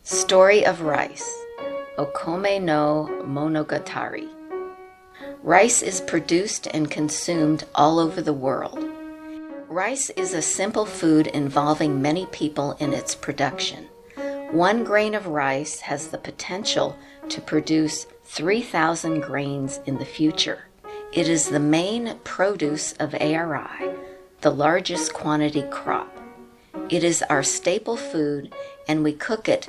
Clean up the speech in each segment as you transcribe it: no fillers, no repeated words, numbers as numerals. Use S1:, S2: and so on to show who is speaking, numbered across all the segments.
S1: Story of Rice, Okome no Monogatari. Rice is produced and consumed all over the world. Rice is a simple food involving many people in its production. 1 grain of rice has the potential to produce 3,000 grains in the future. It is the main produce of ARI, the largest quantity crop. It is our staple food, and we cook it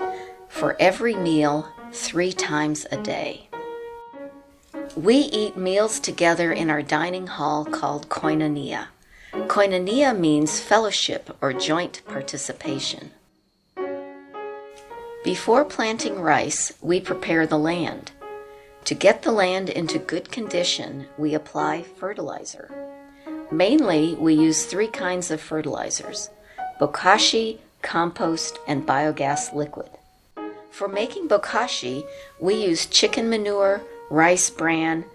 S1: for every meal 3 times a day. We eat meals together in our dining hall called koinonia. Koinonia means fellowship or joint participation. Before planting rice, we prepare the land. To get the land into good condition, we apply fertilizer. Mainly, we use 3 kinds of fertilizers: bokashi, compost, and biogas liquid. For making bokashi, we use chicken manure, rice bran,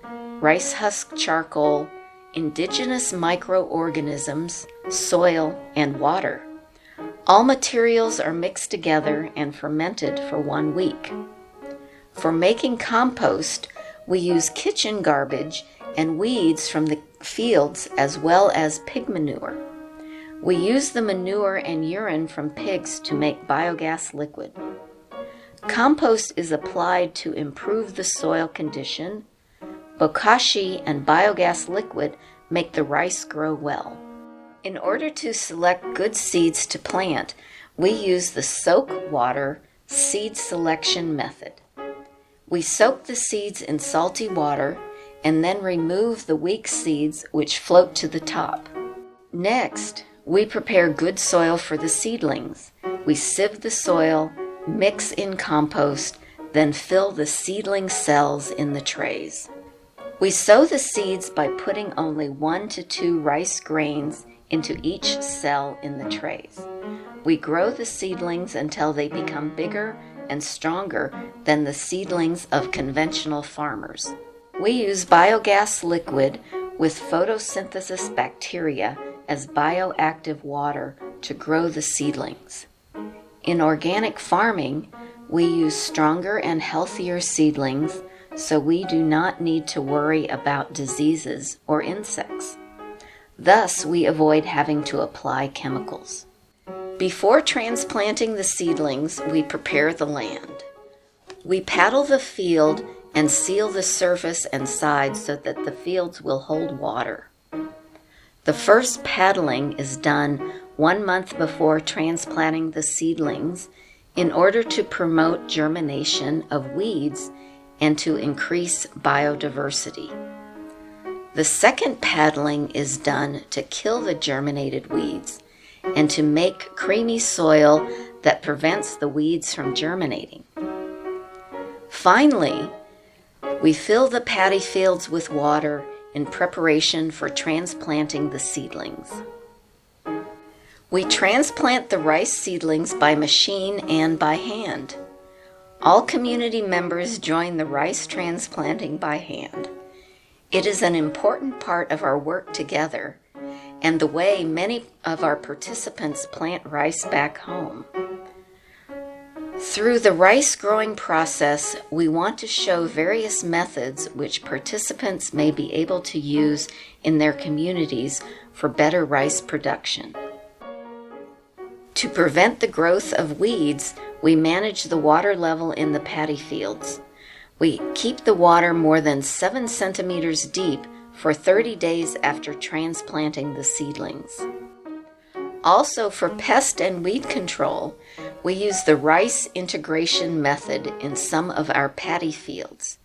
S1: rice husk charcoal, indigenous microorganisms, soil, and water. All materials are mixed together and fermented for 1 week. For making compost, we use kitchen garbage and weeds from the fields as well as pig manure. We use the manure and urine from pigs to make biogas liquid. Compost is applied to improve the soil condition. Bokashi and biogas liquid make the rice grow well. In order to select good seeds to plant, we use the soak water seed selection method. We soak the seeds in salty water and then remove the weak seeds which float to the top. Next, we prepare good soil for the seedlings. We sieve the soil, mix in compost, then fill the seedling cells in the trays. We sow the seeds by putting only 1 to 2 rice grains into each cell in the trays. We grow the seedlings until they become bigger and stronger than the seedlings of conventional farmers. We use biogas liquid with photosynthesis bacteria as bioactive water to grow the seedlings. In organic farming, we use stronger and healthier seedlings, so we do not need to worry about diseases or insects. Thus, we avoid having to apply chemicals. Before transplanting the seedlings, we prepare the land. We paddle the field and seal the surface and sides so that the fields will hold water. The first paddling is done 1 month before transplanting the seedlings in order to promote germination of weeds and to increase biodiversity. The second paddling is done to kill the germinated weeds and to make creamy soil that prevents the weeds from germinating. Finally, we fill the paddy fields with water in preparation for transplanting the seedlings. We transplant the rice seedlings by machine and by hand. All community members join the rice transplanting by hand. It is an important part of our work together and the way many of our participants plant rice back home. Through the rice growing process, we want to show various methods which participants may be able to use in their communities for better rice production. To prevent the growth of weeds, we manage the water level in the paddy fields. We keep the water more than 7 centimeters deep for 30 days after transplanting the seedlings. Also, for pest and weed control, we use the rice integration method in some of our paddy fields.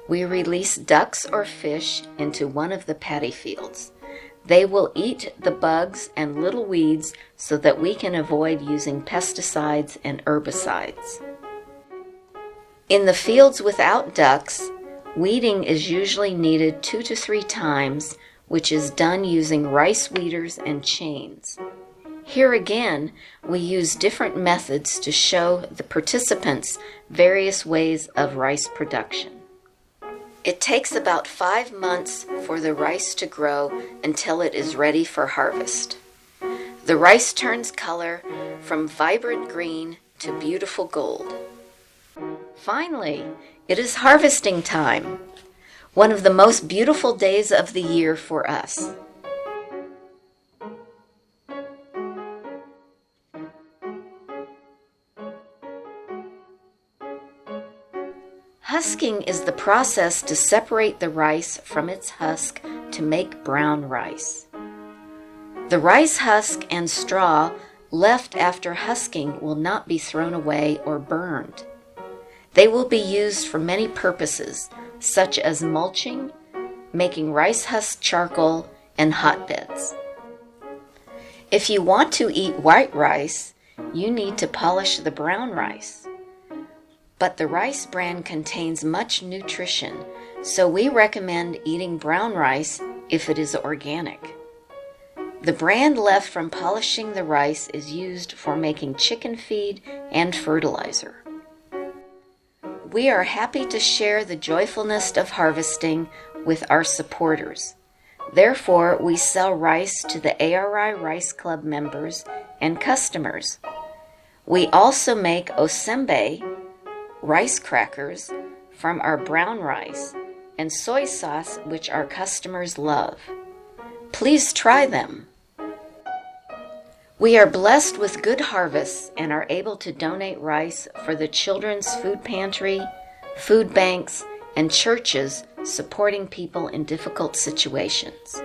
S1: We release ducks or fish into one of the paddy fields. They will eat the bugs and little weeds so that we can avoid using pesticides and herbicides. In the fields without ducks, weeding is usually needed 2 to 3 times, which is done using rice weeders and chains. Here again, we use different methods to show the participants various ways of rice production. It takes about 5 months for the rice to grow until it is ready for harvest. The rice turns color from vibrant green to beautiful gold. Finally, it is harvesting time, one of the most beautiful days of the year for us. Husking is the process to separate the rice from its husk to make brown rice. The rice husk and straw left after husking will not be thrown away or burned. They will be used for many purposes, such as mulching, making rice husk charcoal, and hotbeds. If you want to eat white rice, you need to polish the brown rice. But the rice bran contains much nutrition, so we recommend eating brown rice if it is organic. The bran left from polishing the rice is used for making chicken feed and fertilizer. We are happy to share the joyfulness of harvesting with our supporters. Therefore, we sell rice to the ARI Rice Club members and customers. We also make osembe, rice crackers, from our brown rice, and soy sauce, which our customers love. Please try them. We are blessed with good harvests and are able to donate rice for the Children's Food Pantry, food banks, and churches supporting people in difficult situations.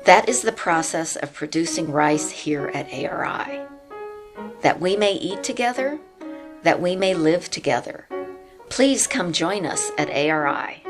S1: That is the process of producing rice here at ARI. That we may eat together, that we may live together. Please come join us at ARI.